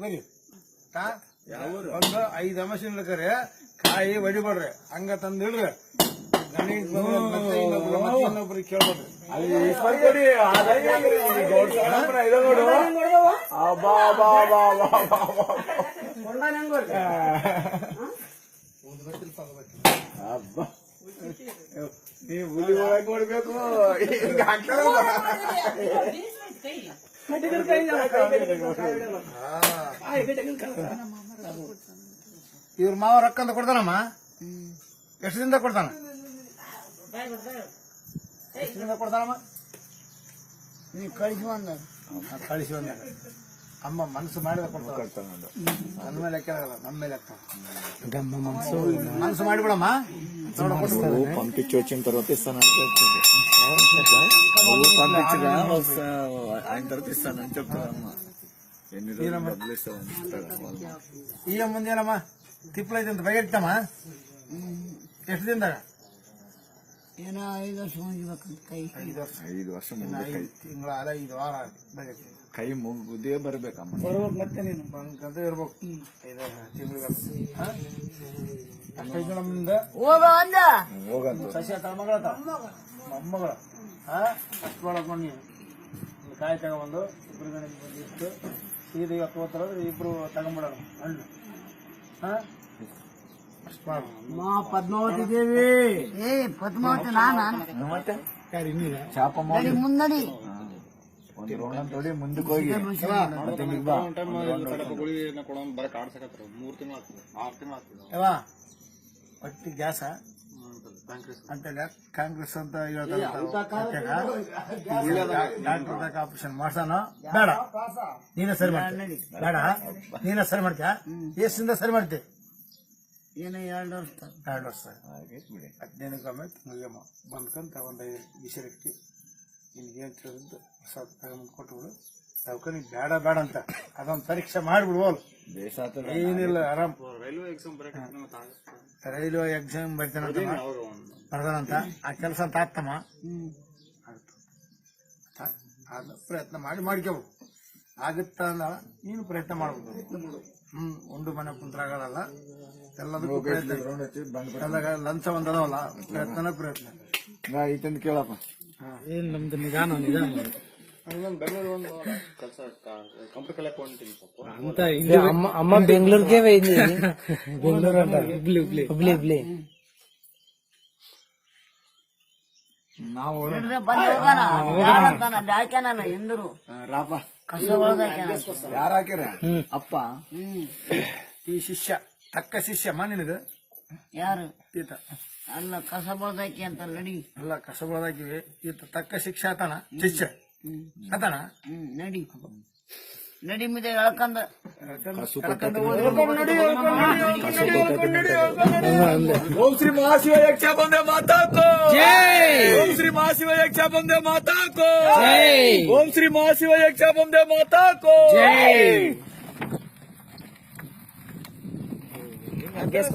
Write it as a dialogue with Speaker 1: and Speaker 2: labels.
Speaker 1: ಬರೀ ಒಂದು 5 ಅಮಾಸಿ ಇಡ್ಕರಿ ಕಾಯಿ ಹೊಡಿಬೇಡ್ರಿ, ಹಂಗ ತಂದು ಇಡ್ರಿ. ಗಣೇಶ್ ಇನ್ನೊಬ್ರಿಗೆ ಕೇಳ್ಬೇಡ್ರಿ. ನೀವು ಹುಲಿ ಒಳಗೆ ನೋಡ್ಬೇಕು. ಇವ್ರ ಮಾವ ರೊಕ್ಕ ಅಂತ ಕೊಡ್ತಾನಮ್ಮ. ಎಷ್ಟು ದಿನದ ಕೊಡ್ತಾನ? ಎಷ್ಟು ದಿನದ ಕೊಡ್ತಾನಮ್ಮ? ಕಳಿಸಿ ಬಂದಾಗ ಅಮ್ಮ ಮನಸ್ಸು ಮಾಡಿದ ಕೊಡ್ತಾನ. ನನ್ನ ಮೇಲೆ ಲೆಕ್ಕ ಆಗಲ್ಲ, ನಮ್ಮ ಮೇಲೆ ಲೆಕ್ಕ. మనసు మాడిపోడమ్మా
Speaker 2: పంపించి వచ్చిన తర్వాత ఇస్తానని చెప్తుంది. పంపించగా ఆయన తర్వాత ఇస్తానని చెప్తారమ్మా. ఎన్ని రోజులు డబ్బులు ఇస్తామని
Speaker 1: ఈ ముందేనమ్మా తిప్పులు అయితే బయటమ్మా. ಎಷ್ಟು ದಿನದಾಗ?
Speaker 2: 5 ವರ್ಷ
Speaker 1: ತಿಂಗಳ 5 ವಾರ
Speaker 2: ಕೈ ಮುಗುದೇ ಬರ್ಬೇಕಮ್ಮ.
Speaker 1: ಮತ್ತೆ ನೀನು ಬಂಕಂತ ಇರ್ಬೇಕು. 5 ತಿಂಗಳ ಅಷ್ಟೈದು ನಮ್ಮಿಂದ
Speaker 2: ಹೋಗಂತ
Speaker 1: ಸಸ್ಯ ತಮ್ಮಗಳ ಮೊಮ್ಮಗಳ ಅಷ್ಟು ಒಳಕೊಂಡು ನೀನು ಕಾಯಿ ತಗೊಂಡು ಇಬ್ರು ಗಣಿಗೆ ಬಂದಿತ್ತು. ಸೀದಾ 20 ಇಬ್ರು ತಗೊಂಡ್ಬಿಡೋಣ ಹಣ್ಣು.
Speaker 3: పద్మావతి దేవి పద్మావతి
Speaker 2: ಮತ್ತೆ ಚಾಪ ಮಾಡಿ
Speaker 3: ముందడి
Speaker 2: ಒಂದು ರೌಂಡ್ ತೊಡಿ ಮುಂದಕ್ಕೆ ಹೋಗಿ
Speaker 1: ಒಟ್ಟಿ ಗ್ಯಾಸ ಅಂತ ಕಾಂಗ್ರೆಸ್ ಅಂತ ಡಾಕ್ಟರ್ ಆಪರೇಷನ್ ಮಾಡ್ಸಾನ. ಬೇಡ ನೀನೇ ಸರಿ ಮಾಡ್ತಿ. ಬೇಡ ನೀನೇ ಸರಿ ಮಾಡ್ತೀಯ. ಎಷ್ಟಿಂದ ಸರಿ ಮಾಡ್ತಿ?
Speaker 3: ಏನೋ 2 ವರ್ಷ
Speaker 1: 2 ವರ್ಷ 15 ತಿಂಗಳಿಗೆ ಬಂದ್ಕಂತ ಒಂದು 5 ವಿಷಯಕ್ಕೆ ನಿನ್ಗೆ ಏನು ತಿಳಿದ್ದು ಹೊಸ ತಗೊಂಡು ಕೊಟ್ಟುಬಿಡು. ಅವಕ್ಕೆ ನೀನು ಬೇಡ ಬೇಡ ಅಂತ ಅದೊಂದು ಪರೀಕ್ಷೆ ಮಾಡಿಬಿಡ್ಬೋಲ್. ಏನಿಲ್ಲ ಆರಾಮ್. ರೈಲ್ವೆ ಎಕ್ಸಾಮ್ ಬರ್ತಾನಂತ ಆ ಕೆಲಸ ಅಂತ ಆಗ್ತಮ್ಮ. ಅದು ಪ್ರಯತ್ನ ಮಾಡ್ಕೋಬೇಕು. ಆಗುತ್ತ ಅಂದ ನೀನು ಪ್ರಯತ್ನ ಮಾಡ್ಬೋದು. ಉಂಡು ಮನೆ ಕುಂತ್ರಾಗಲ್ಲ. ಎಲ್ಲದಕ್ಕೂ ಪ್ರಯತ್ನ. ಲಂಚ ಒಂದದವಲ್ಲ, ಪ್ರಯತ್ನ ಪ್ರಯತ್ನ.
Speaker 2: ಈತಂದು ಕೇಳಪ್ಪ.
Speaker 1: ಏನ್ ನಮ್ದು ನಿಧಾನ ನಿಧಾನ
Speaker 3: అమ్మ బెంగళూరుకే పోయింది. బెంగళూరు అంట హుబ్లీ హుబ్లీ
Speaker 2: ನಾವು
Speaker 3: ಎಂದರು
Speaker 2: ರಾಪ ಯಾರು ಹಾಕ್ಯಾರ? ಅಪ್ಪ
Speaker 1: ಈ ಶಿಷ್ಯ ತಕ್ಕ ಶಿಷ್ಯಮ್ಮ ನಿನಗೆ.
Speaker 3: ಯಾರು
Speaker 1: ಈತ
Speaker 3: ಅಲ್ಲ ಕಸ ಬಳದಾಕಿ ಅಂತ ನಡಿ.
Speaker 1: ಅಲ್ಲ ಕಸಬಳದಾಕಿವಿ. ಈತ ತಕ್ಕ ಶಿಕ್ಷೆ ಆತನ ಶಿಷ್ಯ ಆತನ.
Speaker 3: ನಡಿ ನಡಿ ಮಿದೆ ಎಳ್ಕಂದ
Speaker 2: ಓಂ ಶ್ರೀ ಮಹಾಶಿವ ಯಕ್ಷ ಬಂದೆ ಮಾತಾಕೋ. ಓಂ ಶ್ರೀ ಮಹಾಶಿವ ಯಕ್ಷ ಬಂದೆ ಮಾತಾಕೋ. ಓಂ ಶ್ರೀ ಮಹಾಶಿವ ಯಕ್ಷ ಬಂದೆ ಮಾತಾಕೋ.
Speaker 1: ಗ್ಯಾಸ್